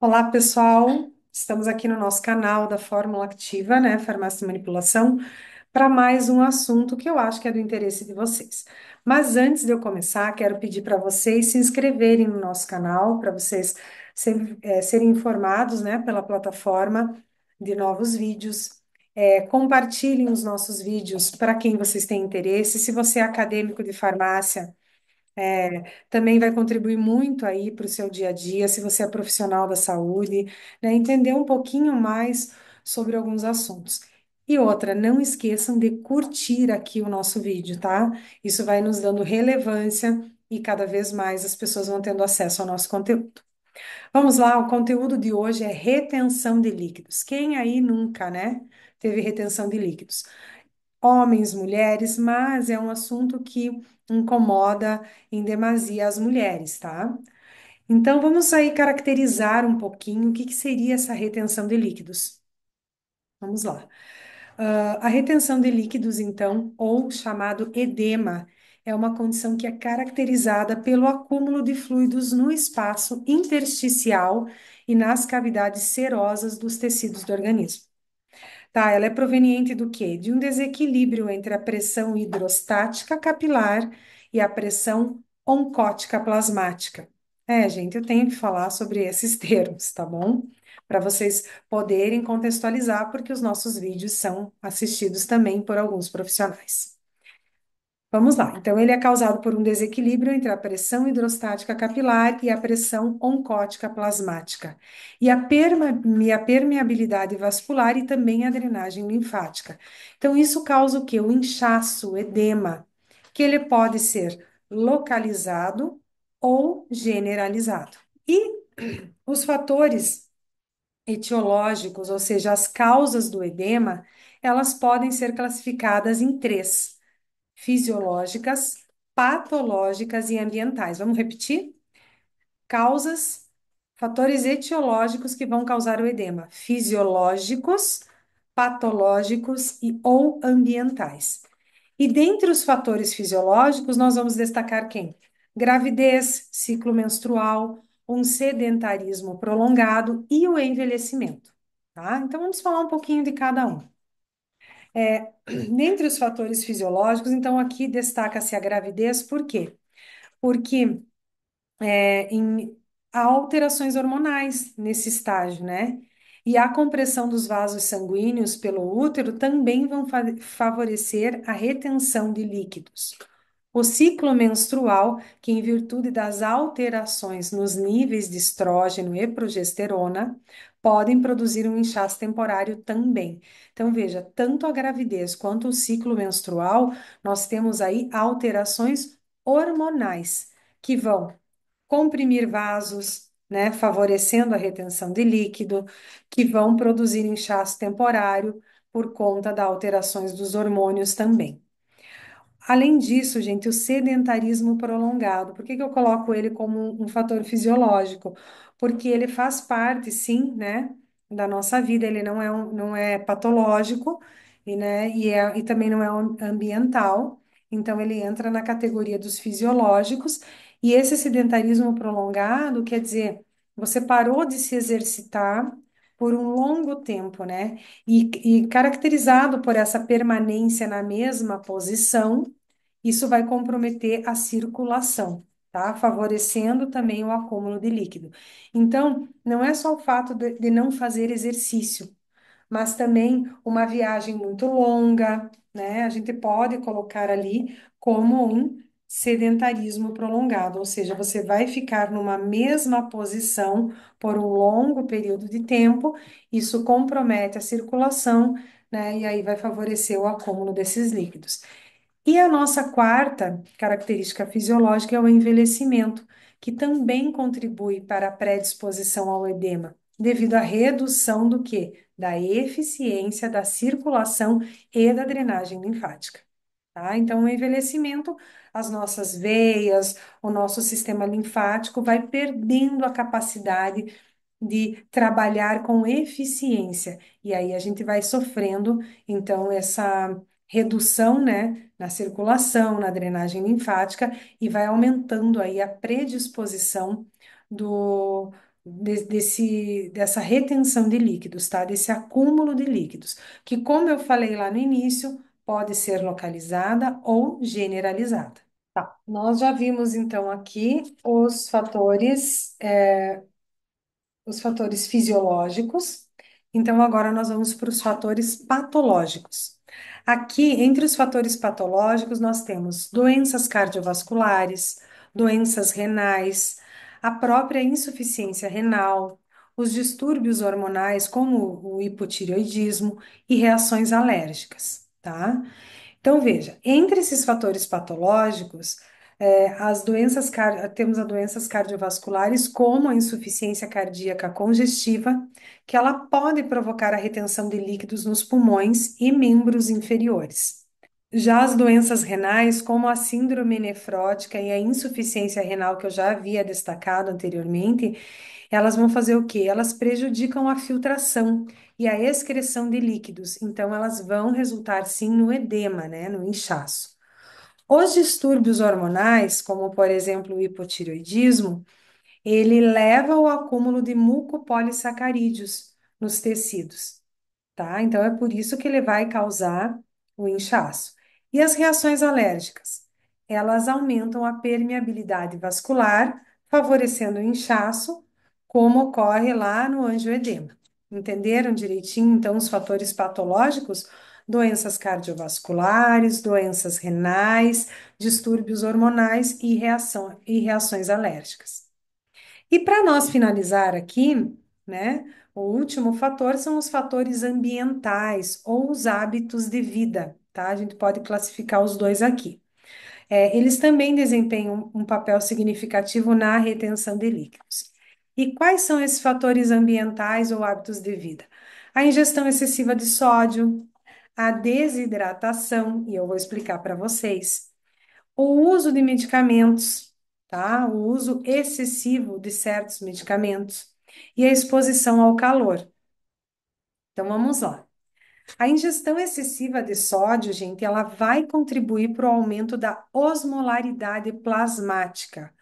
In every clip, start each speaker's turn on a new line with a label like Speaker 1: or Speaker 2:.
Speaker 1: Olá, pessoal. Estamos aqui no nosso canal da Fórmula Activa, né? Farmácia e Manipulação, para mais um assunto que eu acho que é do interesse de vocês. Mas antes de eu começar, quero pedir para vocês se inscreverem no nosso canal, para vocês serem informados, né, pela plataforma de novos vídeos. Compartilhem os nossos vídeos para quem vocês têm interesse. Se você é acadêmico de farmácia, também vai contribuir muito aí para o seu dia a dia, se você é profissional da saúde, né, entender um pouquinho mais sobre alguns assuntos. E outra, não esqueçam de curtir aqui o nosso vídeo, tá? Isso vai nos dando relevância e cada vez mais as pessoas vão tendo acesso ao nosso conteúdo. Vamos lá, o conteúdo de hoje é retenção de líquidos. Quem aí nunca, né, teve retenção de líquidos? Homens, mulheres, mas é um assunto que incomoda em demasia as mulheres, tá? Então vamos aí caracterizar um pouquinho o que que seria essa retenção de líquidos. Vamos lá. A retenção de líquidos, então, ou chamado edema, é uma condição que é caracterizada pelo acúmulo de fluidos no espaço intersticial e nas cavidades serosas dos tecidos do organismo. Tá, ela é proveniente do quê? De um desequilíbrio entre a pressão hidrostática capilar e a pressão oncótica plasmática. Gente, eu tenho que falar sobre esses termos, tá bom? Para vocês poderem contextualizar, porque os nossos vídeos são assistidos também por alguns profissionais. Vamos lá. Então, ele é causado por um desequilíbrio entre a pressão hidrostática capilar e a pressão oncótica plasmática, e a permeabilidade vascular e também a drenagem linfática. Então, isso causa o quê? O inchaço, o edema, que ele pode ser localizado ou generalizado. E os fatores etiológicos, ou seja, as causas do edema, elas podem ser classificadas em três: fisiológicas, patológicas e ambientais. Vamos repetir? Causas, fatores etiológicos que vão causar o edema: fisiológicos, patológicos e ou ambientais. E dentre os fatores fisiológicos, nós vamos destacar quem? Gravidez, ciclo menstrual, um sedentarismo prolongado e o envelhecimento, tá? Então vamos falar um pouquinho de cada um. Dentre os fatores fisiológicos, então aqui destaca-se a gravidez, por quê? Porque há alterações hormonais nesse estágio, né? E a compressão dos vasos sanguíneos pelo útero também vão favorecer a retenção de líquidos. O ciclo menstrual, que em virtude das alterações nos níveis de estrógeno e progesterona, podem produzir um inchaço temporário também. Então, veja, tanto a gravidez quanto o ciclo menstrual, nós temos aí alterações hormonais que vão comprimir vasos, né, favorecendo a retenção de líquido, que vão produzir inchaço temporário por conta das alterações dos hormônios também. Além disso, gente, o sedentarismo prolongado. Por que que eu coloco ele como um fator fisiológico? Porque ele faz parte, sim, né, da nossa vida. Ele não é patológico e, né, e também não é ambiental. Então, ele entra na categoria dos fisiológicos. E esse sedentarismo prolongado quer dizer, você parou de se exercitar por um longo tempo, né? E caracterizado por essa permanência na mesma posição, isso vai comprometer a circulação, tá? Favorecendo também o acúmulo de líquido. Então, não é só o fato de não fazer exercício, mas também uma viagem muito longa, né? A gente pode colocar ali como um sedentarismo prolongado, ou seja, você vai ficar numa mesma posição por um longo período de tempo, isso compromete a circulação, né? E aí vai favorecer o acúmulo desses líquidos. E a nossa quarta característica fisiológica é o envelhecimento, que também contribui para a predisposição ao edema, devido à redução do quê? Da eficiência da circulação e da drenagem linfática. Tá? Então, o envelhecimento, as nossas veias, o nosso sistema linfático vai perdendo a capacidade de trabalhar com eficiência. E aí a gente vai sofrendo, então, essa redução, né, na circulação, na drenagem linfática e vai aumentando aí a predisposição do, dessa retenção de líquidos, tá? Desse acúmulo de líquidos, que, como eu falei lá no início, pode ser localizada ou generalizada. Tá, nós já vimos então aqui os fatores fisiológicos. Então, agora nós vamos para os fatores patológicos. Aqui, entre os fatores patológicos, nós temos doenças cardiovasculares, doenças renais, a própria insuficiência renal, os distúrbios hormonais, como o hipotireoidismo, e reações alérgicas, tá? Então, veja, entre esses fatores patológicos, temos as doenças cardiovasculares, como a insuficiência cardíaca congestiva, que ela pode provocar a retenção de líquidos nos pulmões e membros inferiores. Já as doenças renais, como a síndrome nefrótica e a insuficiência renal, que eu já havia destacado anteriormente, elas vão fazer o quê? Elas prejudicam a filtração e a excreção de líquidos, então elas vão resultar sim no edema, né, no inchaço. Os distúrbios hormonais, como por exemplo o hipotireoidismo, ele leva ao acúmulo de mucopolissacarídeos nos tecidos, tá? Então é por isso que ele vai causar o inchaço. E as reações alérgicas? Elas aumentam a permeabilidade vascular, favorecendo o inchaço, como ocorre lá no angioedema. Entenderam direitinho, então, os fatores patológicos? Doenças cardiovasculares, doenças renais, distúrbios hormonais e reações alérgicas. E para nós finalizar aqui, né, o último fator são os fatores ambientais ou os hábitos de vida, tá? A gente pode classificar os dois aqui. Eles também desempenham um papel significativo na retenção de líquidos. E quais são esses fatores ambientais ou hábitos de vida? A ingestão excessiva de sódio, a desidratação, e eu vou explicar para vocês, o uso de medicamentos, tá? O uso excessivo de certos medicamentos e a exposição ao calor. Então vamos lá. A ingestão excessiva de sódio, gente, ela vai contribuir para o aumento da osmolaridade plasmática,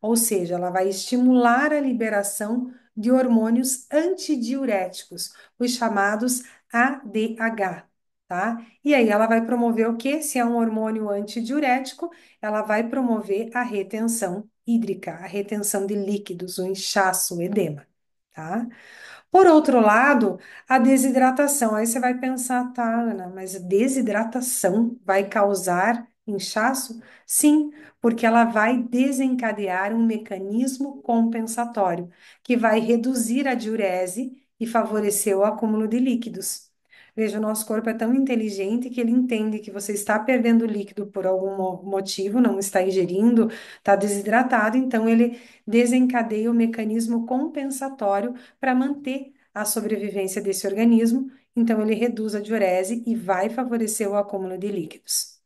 Speaker 1: ou seja, ela vai estimular a liberação de hormônios antidiuréticos, os chamados ADH, tá? E aí ela vai promover o quê? Se é um hormônio antidiurético, ela vai promover a retenção hídrica, a retenção de líquidos, o inchaço, o edema, tá? Por outro lado, a desidratação. Aí você vai pensar, tá, Ana, mas a desidratação vai causar inchaço? Sim, porque ela vai desencadear um mecanismo compensatório, que vai reduzir a diurese e favorecer o acúmulo de líquidos. Veja, o nosso corpo é tão inteligente que ele entende que você está perdendo líquido por algum motivo, não está ingerindo, está desidratado, então ele desencadeia o mecanismo compensatório para manter a sobrevivência desse organismo, então ele reduz a diurese e vai favorecer o acúmulo de líquidos.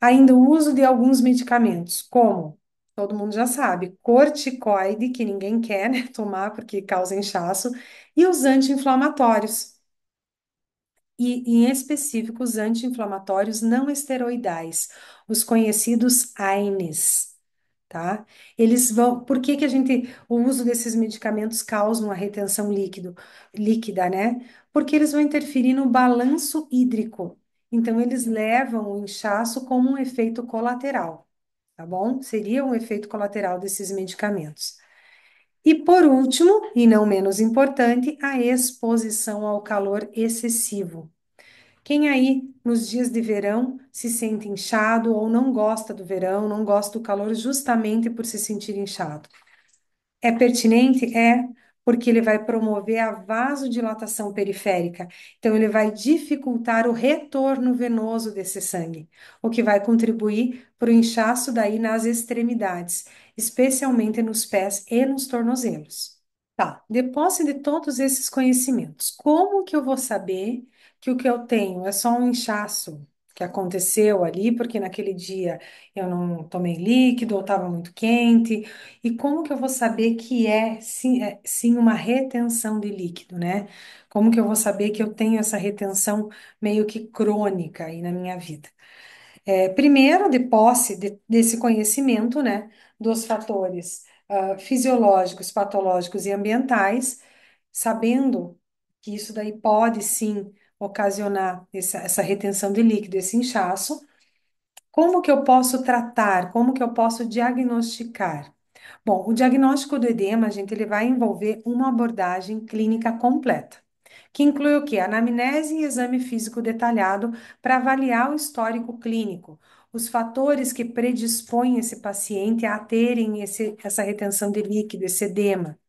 Speaker 1: Ainda o uso de alguns medicamentos, como todo mundo já sabe, corticoide, que ninguém quer, né, tomar porque causa inchaço, e os anti-inflamatórios. E, em específico, os anti-inflamatórios não esteroidais, os conhecidos AINES, tá? Eles vão, por que que o uso desses medicamentos causa uma retenção líquida, né? Porque eles vão interferir no balanço hídrico. Então, eles levam o inchaço como um efeito colateral, tá bom? Seria um efeito colateral desses medicamentos. E por último, e não menos importante, a exposição ao calor excessivo. Quem aí, nos dias de verão, se sente inchado ou não gosta do verão, não gosta do calor justamente por se sentir inchado? É pertinente? É, porque ele vai promover a vasodilatação periférica. Então, ele vai dificultar o retorno venoso desse sangue, o que vai contribuir para o inchaço daí nas extremidades, especialmente nos pés e nos tornozelos. Tá, de posse de todos esses conhecimentos, como que eu vou saber que o que eu tenho é só um inchaço que aconteceu ali, porque naquele dia eu não tomei líquido ou estava muito quente? E como que eu vou saber que sim uma retenção de líquido, né? Como que eu vou saber que eu tenho essa retenção meio que crônica aí na minha vida? Primeiro, de posse desse conhecimento, né, dos fatores. fisiológicos, patológicos e ambientais, sabendo que isso daí pode sim ocasionar essa retenção de líquido, esse inchaço. Como que eu posso tratar? Como que eu posso diagnosticar? Bom, o diagnóstico do edema, gente, ele vai envolver uma abordagem clínica completa, que inclui o quê? Anamnese e exame físico detalhado para avaliar o histórico clínico, os fatores que predispõem esse paciente a terem essa retenção de líquido, esse edema,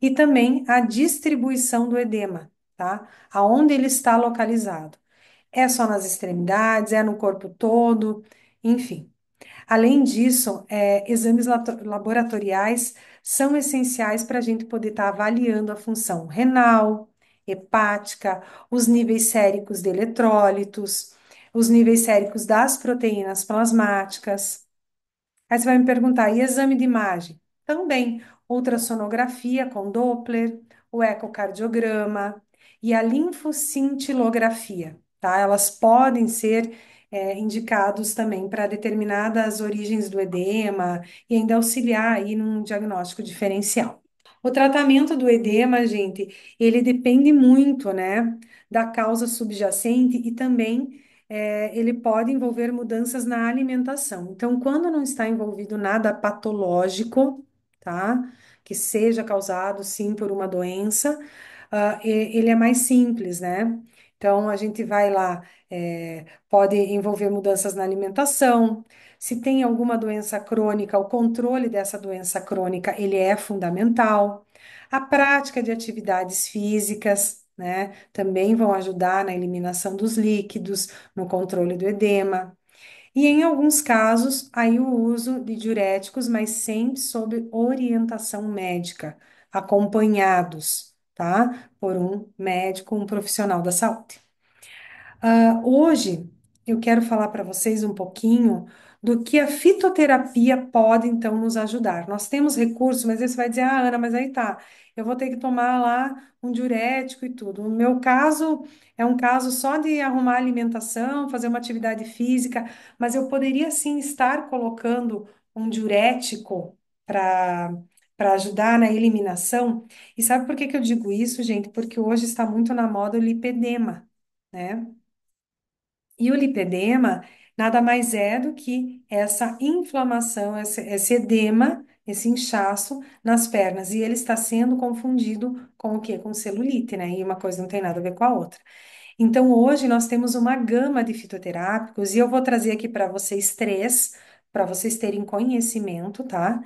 Speaker 1: e também a distribuição do edema, tá? Aonde ele está localizado. É só nas extremidades, é no corpo todo, enfim. Além disso, exames laboratoriais são essenciais para a gente poder estar avaliando a função renal, hepática, os níveis séricos de eletrólitos, os níveis séricos das proteínas plasmáticas. Aí você vai me perguntar, e exame de imagem? Também, ultrassonografia com Doppler, o ecocardiograma e a linfocintilografia, tá? Elas podem ser indicados também para determinadas origens do edema e ainda auxiliar aí num diagnóstico diferencial. O tratamento do edema, gente, ele depende muito, né, da causa subjacente e também ele pode envolver mudanças na alimentação. Então, quando não está envolvido nada patológico, tá, que seja causado, sim, por uma doença, ele é mais simples, né? Então, a gente vai lá, pode envolver mudanças na alimentação. Se tem alguma doença crônica, o controle dessa doença crônica, ele é fundamental. A prática de atividades físicas, né, também vão ajudar na eliminação dos líquidos, no controle do edema. E em alguns casos, aí o uso de diuréticos, mas sempre sob orientação médica, acompanhados, tá? Por um médico, um profissional da saúde. Hoje eu quero falar para vocês um pouquinho do que a fitoterapia pode então nos ajudar. Nós temos recursos, mas aí você vai dizer, ah, Ana, mas aí tá, eu vou ter que tomar lá um diurético e tudo. No meu caso, é um caso só de arrumar alimentação, fazer uma atividade física, mas eu poderia sim estar colocando um diurético para ajudar na eliminação. E sabe por que que eu digo isso, gente? Porque hoje está muito na moda o lipedema, né? E o lipedema nada mais é do que essa inflamação, esse edema, esse inchaço nas pernas. E ele está sendo confundido com o quê? Com celulite, né? E uma coisa não tem nada a ver com a outra. Então, hoje nós temos uma gama de fitoterápicos e eu vou trazer aqui para vocês três, para vocês terem conhecimento, tá?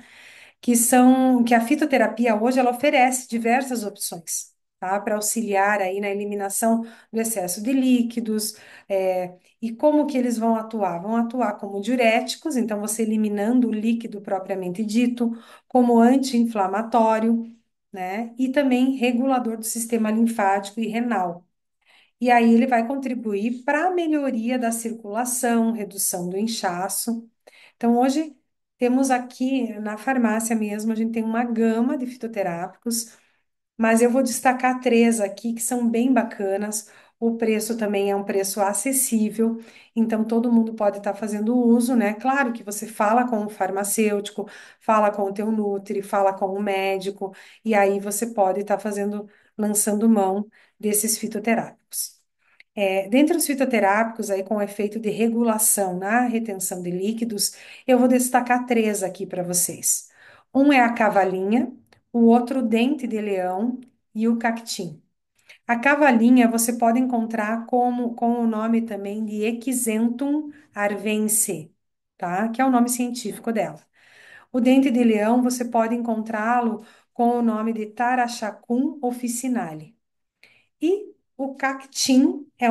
Speaker 1: Que a fitoterapia hoje ela oferece diversas opções, tá? Para auxiliar aí na eliminação do excesso de líquidos, e como que eles vão atuar? Vão atuar como diuréticos, então você eliminando o líquido propriamente dito, como anti-inflamatório, né? E também regulador do sistema linfático e renal. E aí ele vai contribuir para a melhoria da circulação, redução do inchaço. Então, hoje temos aqui na farmácia mesmo, a gente tem uma gama de fitoterápicos, mas eu vou destacar três aqui que são bem bacanas. O preço também é um preço acessível, então todo mundo pode estar fazendo uso, né? Claro que você fala com o farmacêutico, fala com o teu nutri, fala com o médico, e aí você pode estar fazendo, lançando mão desses fitoterápicos. Dentre os fitoterápicos, aí com efeito de regulação na retenção de líquidos, eu vou destacar três aqui para vocês. Um é a cavalinha, o outro o dente de leão e o cactim. A cavalinha você pode encontrar com o nome também de Equisentum arvense, tá? Que é o nome científico dela. O dente de leão você pode encontrá-lo com o nome de Taraxacum officinale. E o cactim é,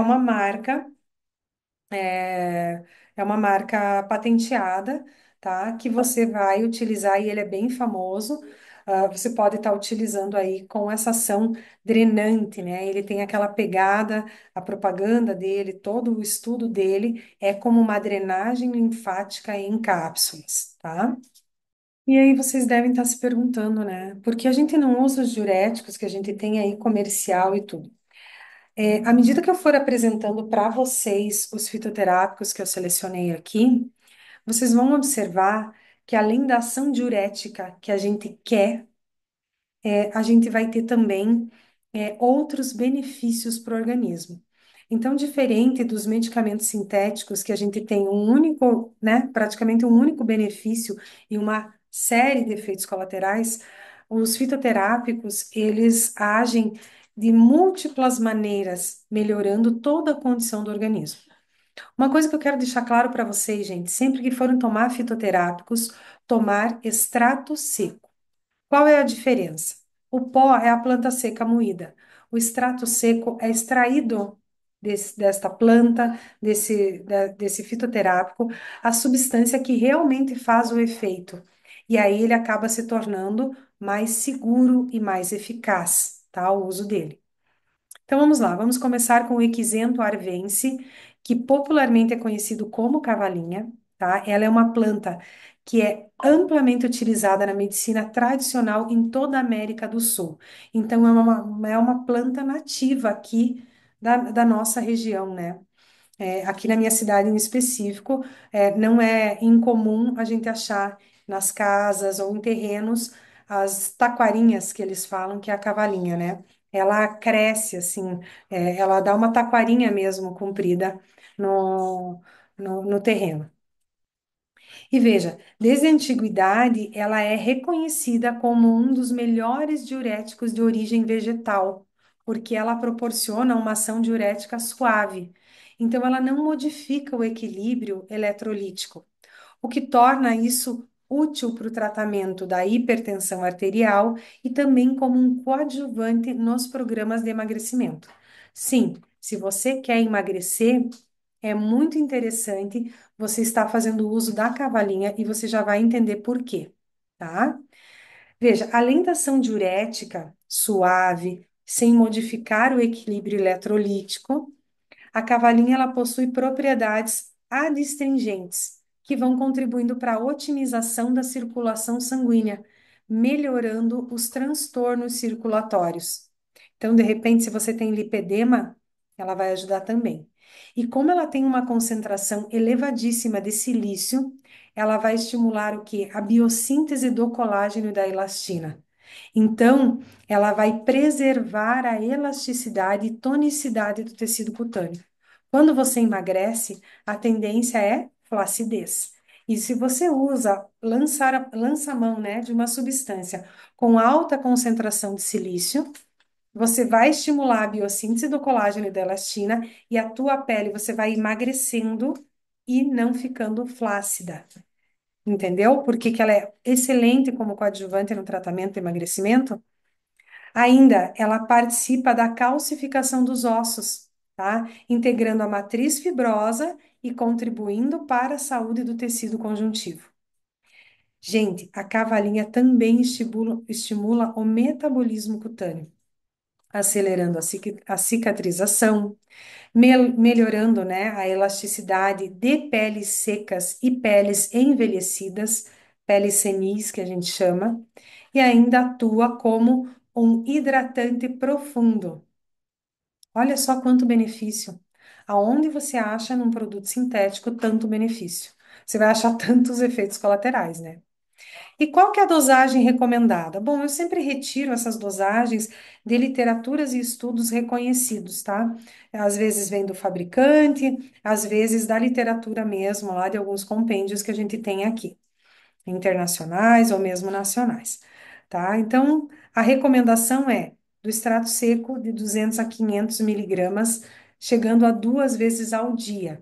Speaker 1: é uma marca patenteada, tá? Que você vai utilizar e ele é bem famoso. Você pode estar utilizando aí com essa ação drenante, né? Ele tem aquela pegada, a propaganda dele, todo o estudo dele é como uma drenagem linfática em cápsulas, tá? E aí vocês devem estar se perguntando, né? Por que a gente não usa os diuréticos que a gente tem aí comercial e tudo? À medida que eu for apresentando para vocês os fitoterápicos que eu selecionei aqui, vocês vão observar que além da ação diurética que a gente quer, a gente vai ter também outros benefícios para o organismo. Então, diferente dos medicamentos sintéticos, que a gente tem um único, né, praticamente um único benefício e uma série de efeitos colaterais, os fitoterápicos, eles agem de múltiplas maneiras, melhorando toda a condição do organismo. Uma coisa que eu quero deixar claro para vocês, gente, sempre que forem tomar fitoterápicos, tomar extrato seco. Qual é a diferença? O pó é a planta seca moída. O extrato seco é extraído desta planta, desse fitoterápico, a substância que realmente faz o efeito. E aí ele acaba se tornando mais seguro e mais eficaz, tá? O uso dele. Então vamos lá, vamos começar com o Equisento arvense, que popularmente é conhecido como cavalinha, tá? Ela é uma planta que é amplamente utilizada na medicina tradicional em toda a América do Sul. Então é uma planta nativa aqui da nossa região, né? Aqui na minha cidade em específico, não é incomum a gente achar nas casas ou em terrenos as taquarinhas que eles falam, que é a cavalinha, né? Ela cresce assim, ela dá uma taquarinha mesmo comprida no, no terreno. E veja, desde a antiguidade, ela é reconhecida como um dos melhores diuréticos de origem vegetal, porque ela proporciona uma ação diurética suave. Então, ela não modifica o equilíbrio eletrolítico, o que torna isso útil para o tratamento da hipertensão arterial e também como um coadjuvante nos programas de emagrecimento. Sim, se você quer emagrecer, é muito interessante você estar fazendo uso da cavalinha e você já vai entender por quê, tá? Veja, além da ação diurética suave, sem modificar o equilíbrio eletrolítico, a cavalinha ela possui propriedades adstringentes, que vão contribuindo para a otimização da circulação sanguínea, melhorando os transtornos circulatórios. Então, de repente, se você tem lipedema, ela vai ajudar também. E como ela tem uma concentração elevadíssima de silício, ela vai estimular o quê? A biossíntese do colágeno e da elastina. Então, ela vai preservar a elasticidade e tonicidade do tecido cutâneo. Quando você emagrece, a tendência é flacidez. E se você usa lança-mão, né, de uma substância com alta concentração de silício, você vai estimular a biossíntese do colágeno e da elastina e a tua pele você vai emagrecendo e não ficando flácida. Entendeu? Porque que ela é excelente como coadjuvante no tratamento do emagrecimento. Ainda, ela participa da calcificação dos ossos, tá? Integrando a matriz fibrosa e contribuindo para a saúde do tecido conjuntivo. Gente, a cavalinha também estimula o metabolismo cutâneo, acelerando a cicatrização, melhorando, né, a elasticidade de peles secas e peles envelhecidas, peles senis, que a gente chama, e ainda atua como um hidratante profundo. Olha só quanto benefício. Aonde você acha num produto sintético tanto benefício? Você vai achar tantos efeitos colaterais, né? E qual que é a dosagem recomendada? Bom, eu sempre retiro essas dosagens de literaturas e estudos reconhecidos, tá? Às vezes vem do fabricante, às vezes da literatura mesmo, lá de alguns compêndios que a gente tem aqui, internacionais ou mesmo nacionais, tá? Então, a recomendação é do extrato seco de 200 a 500 miligramas, chegando a 2 vezes ao dia.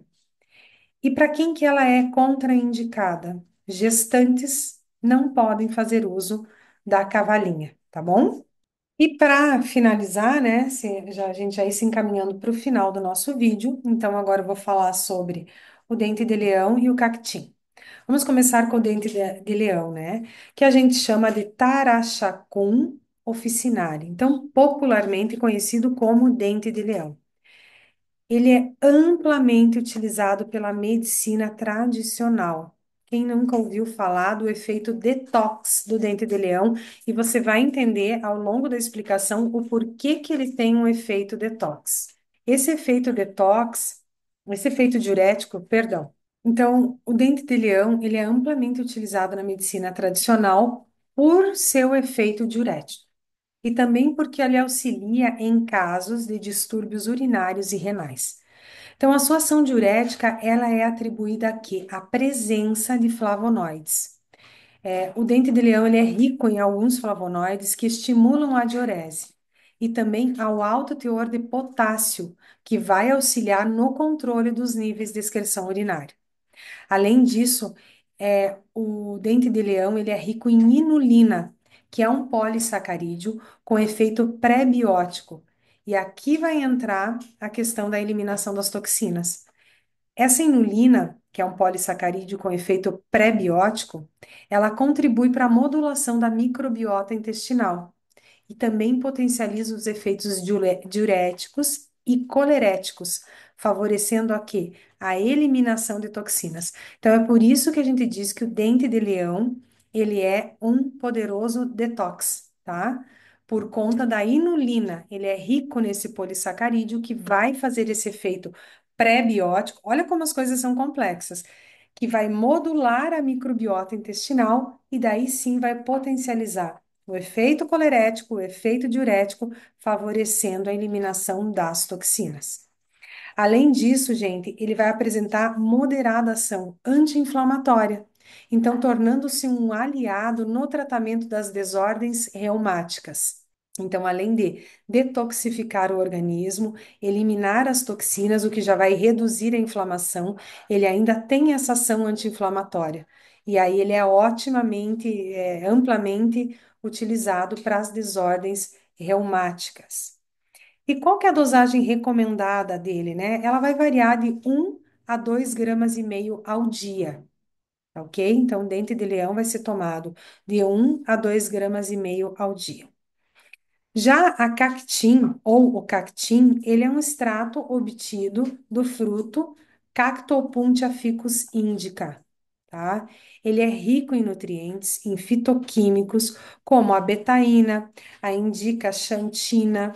Speaker 1: E para quem que ela é contraindicada? Gestantes não podem fazer uso da cavalinha, tá bom? E para finalizar, né, a gente já ir se encaminhando para o final do nosso vídeo, então agora eu vou falar sobre o dente de leão e o cactim. Vamos começar com o dente de leão, né, que a gente chama de Taraxacum officinale, então popularmente conhecido como dente de leão. Ele é amplamente utilizado pela medicina tradicional. Quem nunca ouviu falar do efeito detox do dente de leão? E você vai entender ao longo da explicação o porquê que ele tem um efeito detox. Esse efeito detox, esse efeito diurético, perdão. Então, o dente de leão, ele é amplamente utilizado na medicina tradicional por seu efeito diurético e também porque ele auxilia em casos de distúrbios urinários e renais. Então, a sua ação diurética, ela é atribuída a quê? À presença de flavonoides. O dente de leão, ele é rico em alguns flavonoides que estimulam a diurese e também ao alto teor de potássio, que vai auxiliar no controle dos níveis de excreção urinária. Além disso, o dente de leão ele é rico em inulina, que é um polissacarídeo com efeito pré-biótico. E aqui vai entrar a questão da eliminação das toxinas. Essa inulina, que é um polissacarídeo com efeito pré-biótico, ela contribui para a modulação da microbiota intestinal e também potencializa os efeitos diuréticos e coleréticos, favorecendo a quê? A eliminação de toxinas. Então é por isso que a gente diz que o dente de leão, ele é um poderoso detox, tá? Por conta da inulina, ele é rico nesse polissacarídeo que vai fazer esse efeito pré-biótico. Olha como as coisas são complexas, que vai modular a microbiota intestinal e daí sim vai potencializar o efeito colerético, o efeito diurético, favorecendo a eliminação das toxinas. Além disso, gente, ele vai apresentar moderada ação anti-inflamatória, então tornando-se um aliado no tratamento das desordens reumáticas. Então, além de detoxificar o organismo, eliminar as toxinas, o que já vai reduzir a inflamação, ele ainda tem essa ação anti-inflamatória. E aí ele é otimamente, amplamente utilizado para as desordens reumáticas. E qual que é a dosagem recomendada dele, né? Ela vai variar de 1 a 2,5 gramas ao dia, tá ok? Então, o dente de leão vai ser tomado de 1 a 2,5 gramas ao dia. Já a cactim, ou o cactim, ele é um extrato obtido do fruto Cactopuntia ficus indica, tá? Ele é rico em nutrientes, em fitoquímicos, como a betaína, a indica xantina,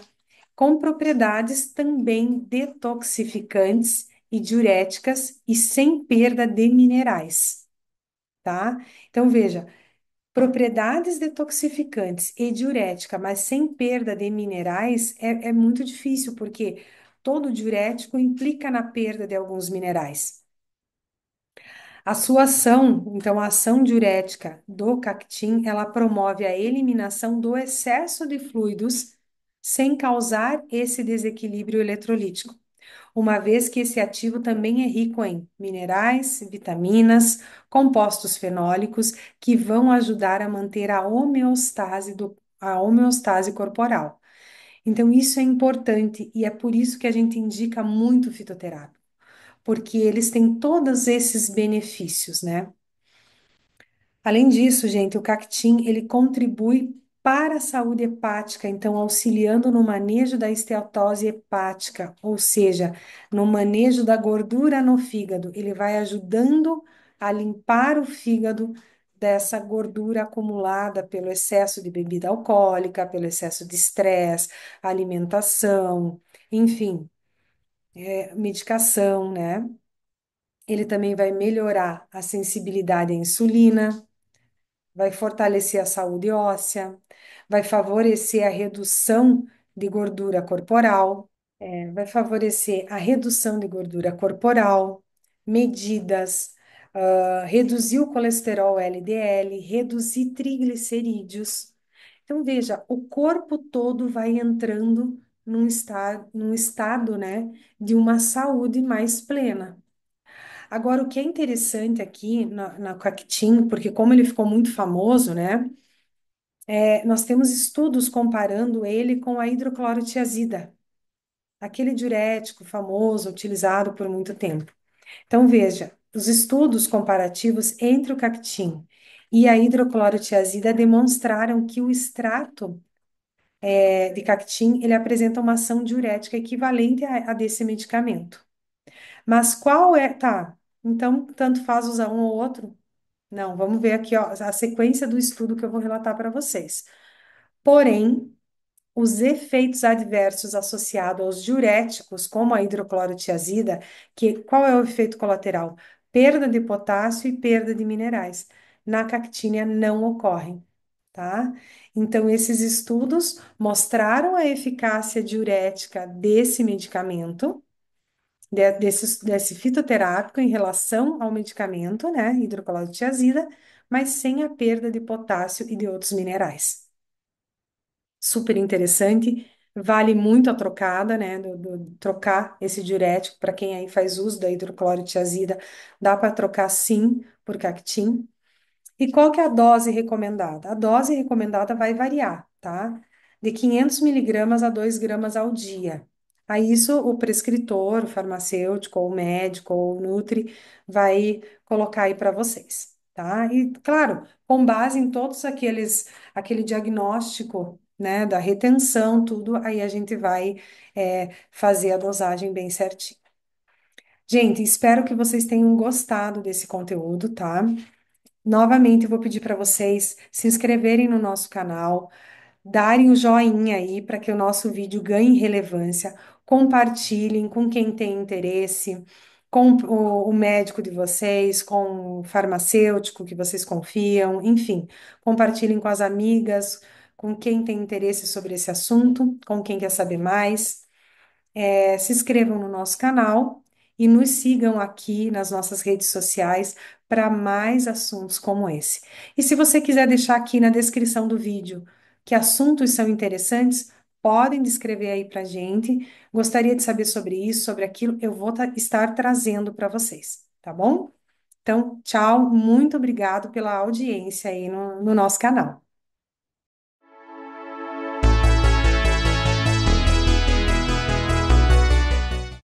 Speaker 1: com propriedades também detoxificantes e diuréticas e sem perda de minerais, tá? Então, veja, propriedades detoxificantes e diurética, mas sem perda de minerais, é muito difícil, porque todo diurético implica na perda de alguns minerais. A sua ação, então, a ação diurética do cactim, ela promove a eliminação do excesso de fluidos sem causar esse desequilíbrio eletrolítico, uma vez que esse ativo também é rico em minerais, vitaminas, compostos fenólicos que vão ajudar a manter a homeostase corporal. Então, isso é importante e é por isso que a gente indica muito fitoterápico, porque eles têm todos esses benefícios, né? Além disso, gente, o cactim, ele contribui para a saúde hepática, então auxiliando no manejo da esteatose hepática, ou seja, no manejo da gordura no fígado. Ele vai ajudando a limpar o fígado dessa gordura acumulada pelo excesso de bebida alcoólica, pelo excesso de estresse, alimentação, enfim, medicação, né? Ele também vai melhorar a sensibilidade à insulina, vai fortalecer a saúde óssea, vai favorecer a redução de gordura corporal, vai favorecer a redução de gordura corporal, medidas, reduzir o colesterol LDL, reduzir triglicerídeos. Então, veja, o corpo todo vai entrando num estado, né, de uma saúde mais plena. Agora, o que é interessante aqui na Cactim, porque como ele ficou muito famoso, né? Nós temos estudos comparando ele com a hidroclorotiazida, aquele diurético famoso utilizado por muito tempo. Então, veja, os estudos comparativos entre o Cactim e a hidroclorotiazida demonstraram que o extrato de Cactim, ele apresenta uma ação diurética equivalente a desse medicamento. Mas qual é? Tá, então tanto faz usar um ou outro? Não, vamos ver aqui, ó, a sequência do estudo que eu vou relatar para vocês. Porém, os efeitos adversos associados aos diuréticos, como a hidroclorotiazida, que qual é o efeito colateral? perda de potássio e perda de minerais. Na cactínia não ocorrem, tá? Então, esses estudos mostraram a eficácia diurética desse medicamento, desse fitoterápico em relação ao medicamento, né, hidroclorotiazida, de tiazida, mas sem a perda de potássio e de outros minerais. Super interessante, vale muito a trocada, né, trocar esse diurético para quem aí faz uso da hidroclorotiazida, dá para trocar sim por Cactin. E qual que é a dose recomendada? A dose recomendada vai variar, tá? De 500 miligramas a 2 gramas ao dia. Aí isso o prescritor, o farmacêutico, ou o médico, ou o nutri vai colocar aí para vocês, tá? E, claro, com base em todos aquele diagnóstico, né, da retenção, tudo, aí a gente vai fazer a dosagem bem certinho. Gente, espero que vocês tenham gostado desse conteúdo, tá? Novamente, eu vou pedir para vocês se inscreverem no nosso canal, darem o joinha aí para que o nosso vídeo ganhe relevância, compartilhem com quem tem interesse, com o médico de vocês, com o farmacêutico que vocês confiam, enfim, compartilhem com as amigas, com quem tem interesse sobre esse assunto, com quem quer saber mais. Se inscrevam no nosso canal e nos sigam aqui nas nossas redes sociais para mais assuntos como esse. E se você quiser deixar aqui na descrição do vídeo que assuntos são interessantes, podem descrever aí para a gente. Gostaria de saber sobre isso, sobre aquilo, eu vou estar trazendo para vocês, tá bom? Então, tchau, muito obrigado pela audiência aí no nosso canal.